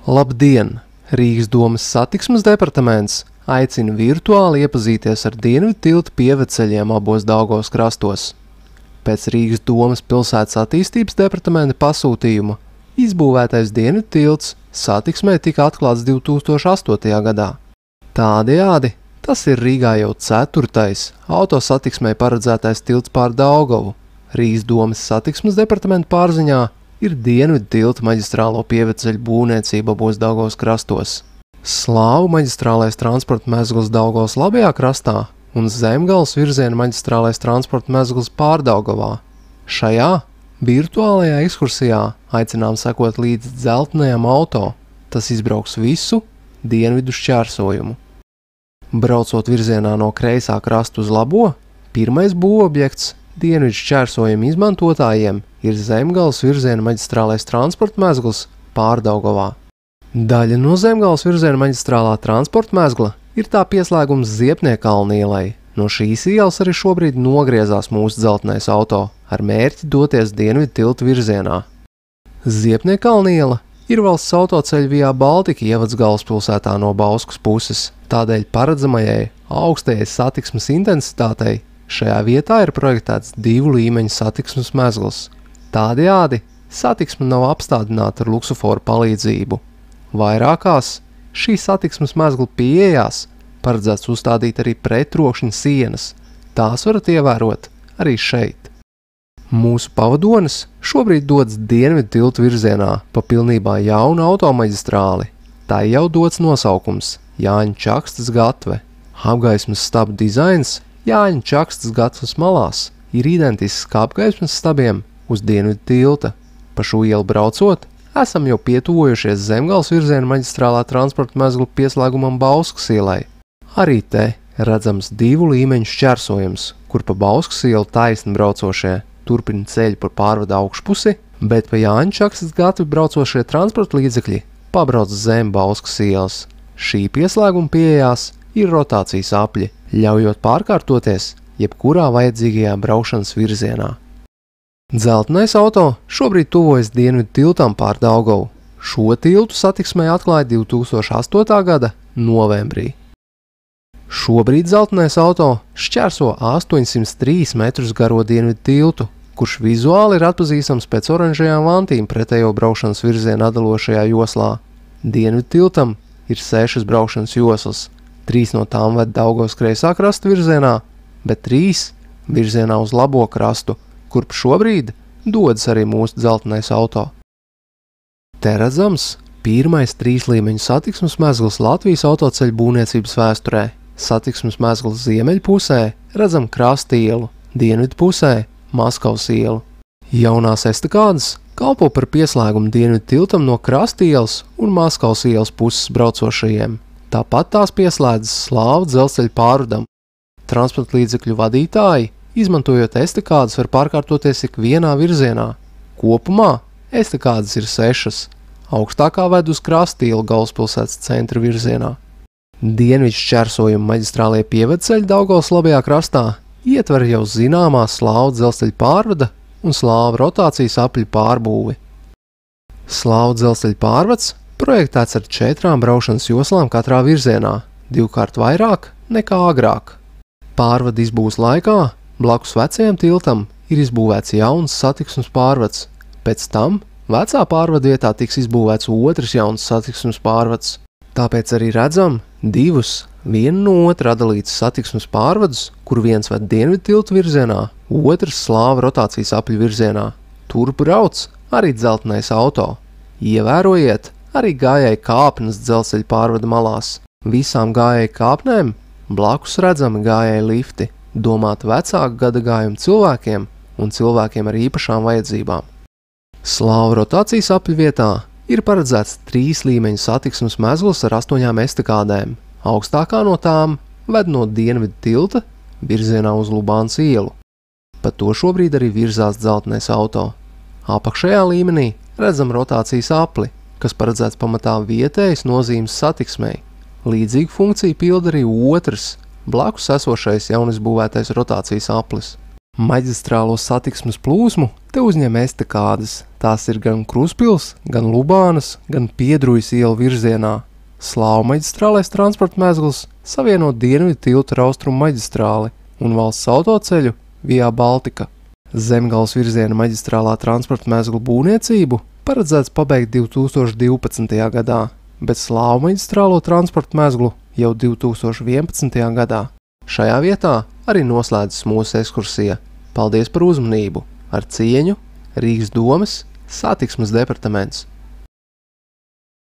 Labdien! Rīgas domas satiksmes departaments aicina virtuāli iepazīties ar Dienvidu tilta pievedceļiem abos Daugavas krastos. Pēc Rīgas domas pilsētas attīstības departamenta pasūtījuma izbūvētais Dienvidu tilts satiksmē tika atklāts 2008. gadā. Tādējādi tas ir Rīgā jau 4. autosatiksmē paredzētais tilts pār Daugavu. Rīgas domas satiksmes departamenta pārziņā ir Dienvidu tilta maģistrālo pievedceļu būvniecība abos Daugavas krastos. Slāvu maģistrālais transporta mezgls Daugavas labajā krastā un Zemgales virziena maģistrālais transporta mezgls Pārdaugavā. Šajā virtuālajā ekskursijā aicinām sekot līdz dzeltenajam auto. Tas izbrauks visu dienvidu šķērsojumu. Braucot virzienā no kreisā krasta uz labo, pirmais būvobjekts dienvidu šķērsojumu izmantotājiem ir Zemgales virziena maģistrālais transporta mezgls Pārdaugavā. Daļa no Zemgales virziena maģistrālā transporta mezgla ir tā pieslēgums Ziepniekalna ielai. No šīs ielas arī šobrīd nogriezās mūsu dzeltenais auto ar mērķi doties Dienvidu tilta virzienā. Ziepniekalna iela ir valsts autoceļa Via Baltica ievads galvaspilsētā no Bauskas puses, tādēļ paredzamajai augstajai satiksmes intensitātei šajā vietā ir projektēts 2 līmeņu satiksmes mezgls. Tādējādi satiksme nav apstādināta ar luksuforu palīdzību. Vairākās šī satiksmes mezgla pieejās paredzēts uzstādīt arī pretrokšņa sienas. Tās varat ievērot arī šeit. Mūsu pavadonis šobrīd dodas Dienvidu tilta virzienā pa pilnībā jaunu automaģistrāli. Tā jau dots nosaukums Jāņa Čakstas gatve. Apgaismas stabu dizains Jāņa Čakstas gatves malās ir identisks kā apgaismas stabiem uz Dienvidu tilta. Pa šo ielu braucot, esam jau pietuvojušies Zemgales virziena maģistrālā transporta mezglu pieslēgumam Bauskas ielai. Arī te redzams 2 līmeņu šķērsojums, kur pa Bauskas ielu taisni braucošie turpina ceļu par pārvadu augšpusi, bet pa Jāņa Čakstas gatvi braucošie transporta līdzekļi pabrauc zem Bauskas ielas. Šī pieslēguma pieejās ir rotācijas apļi, ļaujot pārkārtoties jebkurā vajadzīgajā braušanas virzienā. Dzeltenais auto šobrīd tuvojas Dienvidu tiltam pār Daugavu. Šo tiltu satiksmē atklāja 2008. gada novembrī. Šobrīd dzeltenais auto šķērso 803 metrus garo Dienvidu tiltu, kurš vizuāli ir atpazīstams pēc oranžajām vantīm pretējo braušanas virzienu atdalošajā joslā. Dienvidu tiltam ir 6 braušanas joslas, 3 no tām ved Daugavas kreisā krasta virzienā, bet 3 virzienā uz labo krastu, kurp šobrīd dodas arī mūsu dzeltenais auto. Te redzams pirmais 3 līmeņu satiksmes mezgls Latvijas autoceļu būvniecības vēsturē. Satiksmes mezgls ziemeļpusē redzam Krasta ielu, dienvidu pusē Maskavas ielu. Jaunās estakādes kalpo par pieslēgumu Dienvidu tiltam no Krasta ielas un Maskavas ielas puses braucošajiem. Tāpat tās pieslēdzas Slāvu dzelzceļa pārvadam. Transporta līdzekļu vadītāji, izmantojot estakādes, var pārkārtoties ik vienā virzienā. Kopumā estakādes ir 6. Augstākā ved uz Krasta ielu galvaspilsētas centra virzienā. Dienvidu šķērsojuma maģistrālie pievedceļi Daugavas labajā krastā ietver jau zināmās Slāvu dzelzceļa pārvada un Slāvu rotācijas apļu pārbūvi. Slāvu dzelzceļa pārvads projektēts ar 4 braušanas joslām katrā virzienā, 2 vairāk nekā agrāk. Pārvada izbūves laikā blakus vecajam tiltam ir izbūvēts jauns satiksmes pārvads. Pēc tam vecā pārvada vietā tiks izbūvēts otrs jauns satiksmes pārvads. Tāpēc arī redzam 2 vienu no otra atdalītas satiksmes pārvadus, kur viens ved Dienvidu tiltu virzienā, otrs Slāvu rotācijas apļu virzienā. Tur brauc arī dzeltenais auto. Ievērojiet arī gājēju kāpnes dzelzceļa pārvada malās. Visām gājēju kāpnēm blakus redzami gājēju lifti, domāti vecāku gadagājumu cilvēkiem un cilvēkiem ar īpašām vajadzībām. Slāvu rotācijas apļu vietā ir paredzēts 3 līmeņu satiksmes mezgls ar 8 estakādēm. Augstākā no tām ved no Dienvidu tilta virzienā uz Lubānas ielu. Pa to šobrīd arī virzās dzeltenais auto. Apakšējā līmenī redzam rotācijas apli, kas paredzēts pamatā vietējas nozīmes satiksmei. Līdzīgu funkciju pilda arī otrs, blakus esošais jaunizbūvētais rotācijas aplis. Maģistrālo satiksmes plūsmu te uzņem estakādes. Tās ir gan Kruspils, gan Lubānas, gan Piedrujas ielu virzienā. Slāvu maģistrālais transporta mezgls savieno dienvidu tiltu ar austrumu maģistrāli un valsts autoceļu Via Baltica. Zemgales virziena maģistrālā transporta mezglu būvniecību paredzēts pabeigt 2012. gadā, bet Slāvu maģistrālo transporta mezglu jau 2011. gadā. Šajā vietā arī noslēdzas mūsu ekskursija. Paldies par uzmanību! Ar cieņu, Rīgas domas satiksmes departaments.